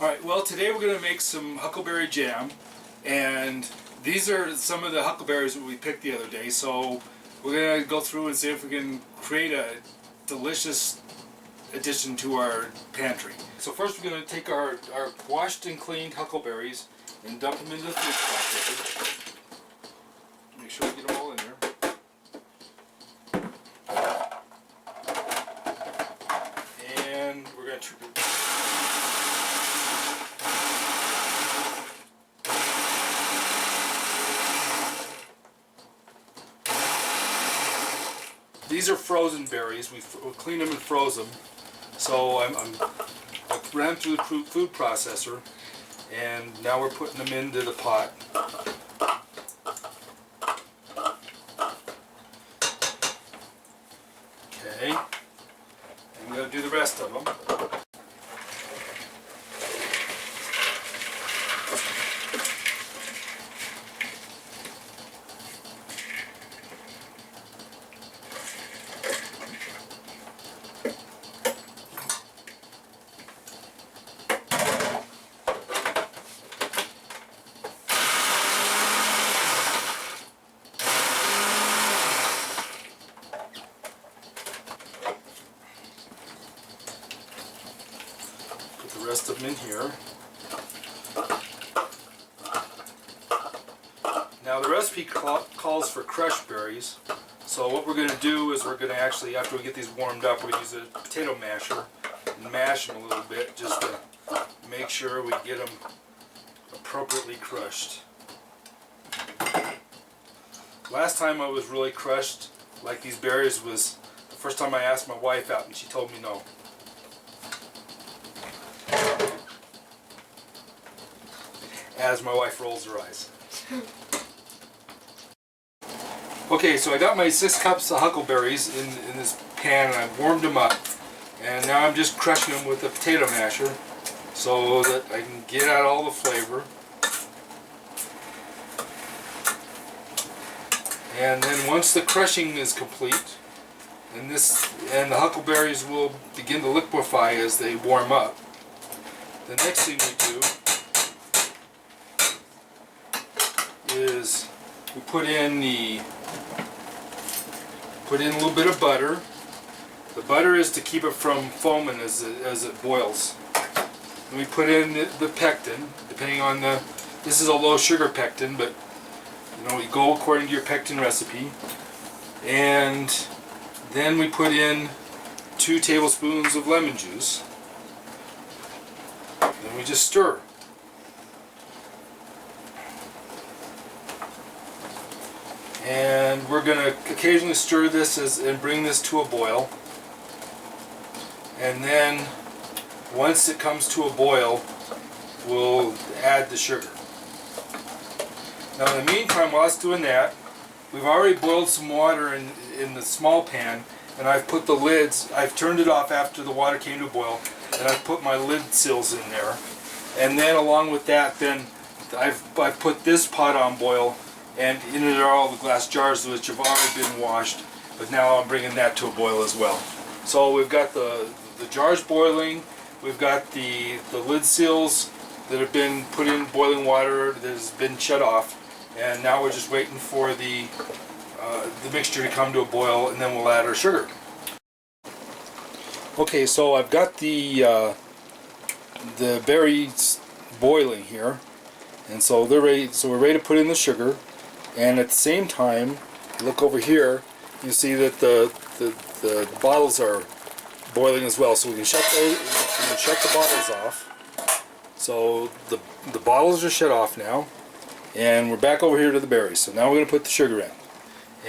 Alright, well today we're going to make some huckleberry jam, and these are some of the huckleberries that we picked the other day, so we're going to go through and see if we can create a delicious addition to our pantry. So first we're going to take our washed and cleaned huckleberries and dump them into the food processor. Make sure we get them all in there. And we're going to these are frozen berries. We cleaned them and froze them. So I ran through the food processor, and now we're putting them into the pot. Okay, and we're going to do the rest of them. The rest of them in here. Now the recipe calls for crushed berries, so what we're going to do is we're going to actually, after we get these warmed up, we use a potato masher and mash them a little bit just to make sure we get them appropriately crushed. Last time I was really crushed like these berries was the first time I asked my wife out and she told me no. As my wife rolls her eyes. Okay, so I got my 6 cups of huckleberries in this pan, and I've warmed them up, and now I'm just crushing them with a potato masher so that I can get out all the flavor. And then once the crushing is complete, and the huckleberries will begin to liquefy as they warm up, the next thing we do is we put in a little bit of butter. The butter is to keep it from foaming as it boils. And we put in the pectin, depending on this is a low sugar pectin, but you know, you go according to your pectin recipe. And then we put in 2 tablespoons of lemon juice. Then we just stir. And we're going to occasionally stir this and bring this to a boil. And then once it comes to a boil, we'll add the sugar. Now in the meantime, while it's doing that, we've already boiled some water in the small pan, and I've put the lids, I've turned it off after the water came to a boil, and I've put my lid sills in there. And then along with that, then I've put this pot on boil, and in it are all the glass jars which have already been washed, but now I'm bringing that to a boil as well. So we've got the jars boiling, we've got the lid seals that have been put in boiling water that has been shut off, and now we're just waiting for the mixture to come to a boil, and then we'll add our sugar. Okay, so I've got the berries boiling here, and so they're ready. So we're ready to put in the sugar. And at the same time, look over here, you see that the bottles are boiling as well. So we can shut the bottles off. So the bottles are shut off now, and we're back over here to the berries. So now we're going to put the sugar in,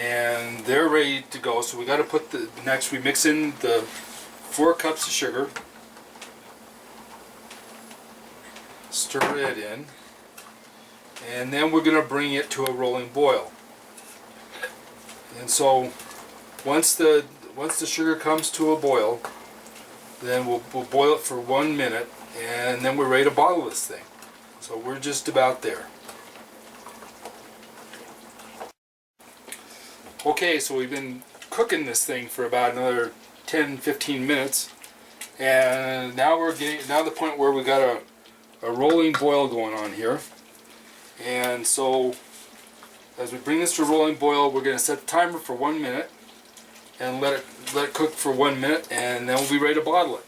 and they're ready to go. So we got to put next we mix in the 4 cups of sugar, stir it in. And then we're going to bring it to a rolling boil. And so once the sugar comes to a boil, then we'll boil it for 1 minute, and then we're ready to bottle this thing. So we're just about there. Okay, so we've been cooking this thing for about another 10-15 minutes, and now we're getting the point where we got a rolling boil going on here. And so as we bring this to a rolling boil, we're going to set the timer for 1 minute and let it cook for 1 minute, and then we'll be ready to bottle it.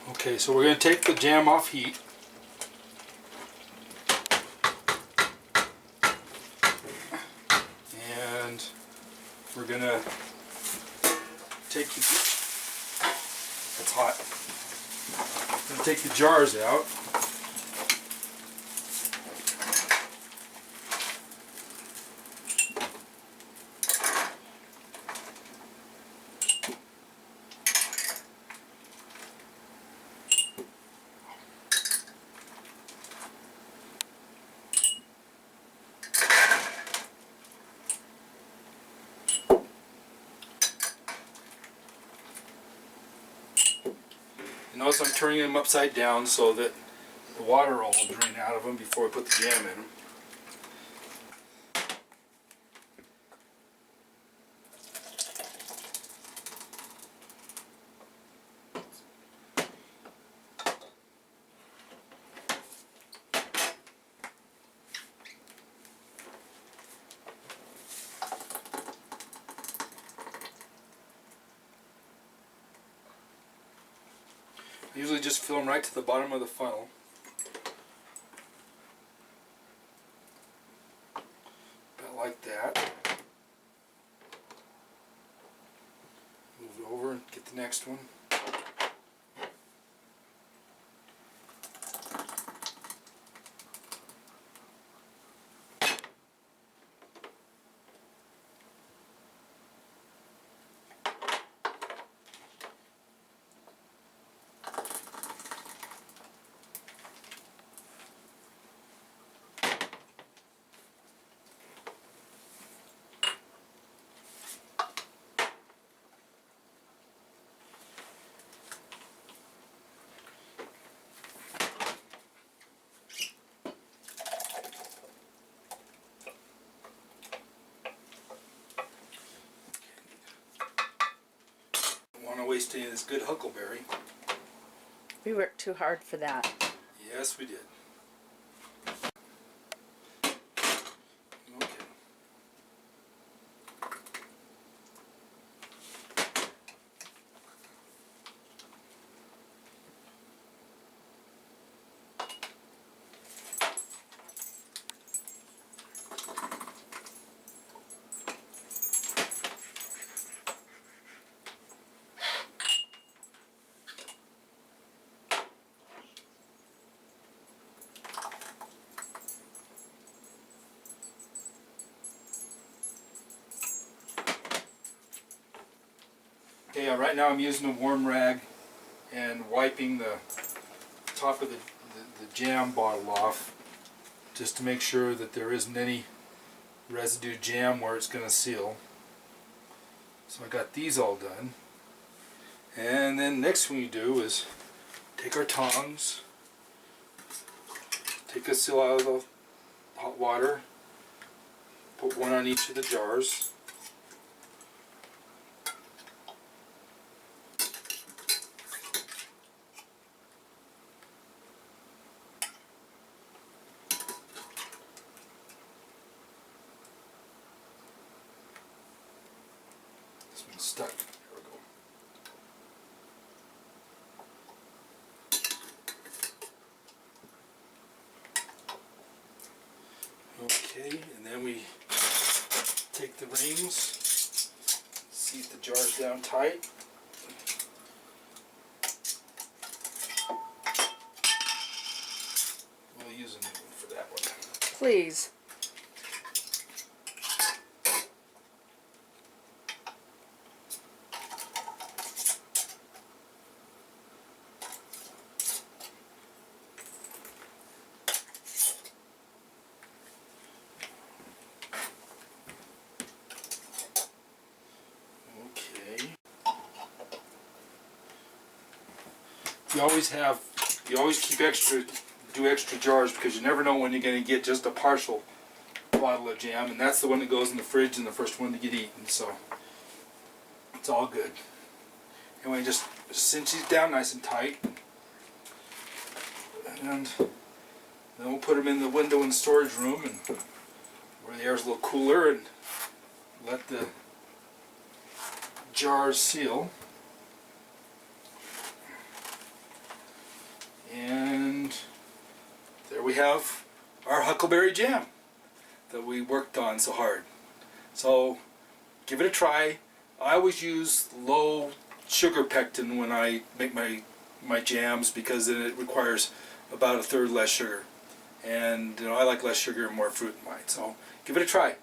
Okay, so we're going to take the jam off heat. And we're going to take the... That's hot. We're going to take the jars out. Notice I'm turning them upside down so that the water will drain out of them before I put the jam in them. I usually just fill them right to the bottom of the funnel. About like that. Move it over and get the next one. Waste any of this good huckleberry. We worked too hard for that. Yes, we did. Okay. Okay, right now I'm using a warm rag and wiping the top of the jam bottle off just to make sure that there isn't any residue jam where it's going to seal. So I got these all done. And then next thing we do is take our tongs, take a seal out of the hot water, put one on each of the jars. This one's stuck. There we go. Okay, and then we take the rings, seat the jars down tight. We'll use a new one for that one. Please. you always keep do extra jars, because you never know when you're going to get just a partial bottle of jam, and that's the one that goes in the fridge and the first one to get eaten, so it's all good. Anyway, just cinch these down nice and tight, and then we'll put them in the window in the storage room, and where the air is a little cooler, and let the jars seal. And there we have our huckleberry jam that we worked on so hard. So give it a try. I always use low sugar pectin when I make my jams, because then it requires about a third less sugar. And I like less sugar and more fruit in mine. So give it a try.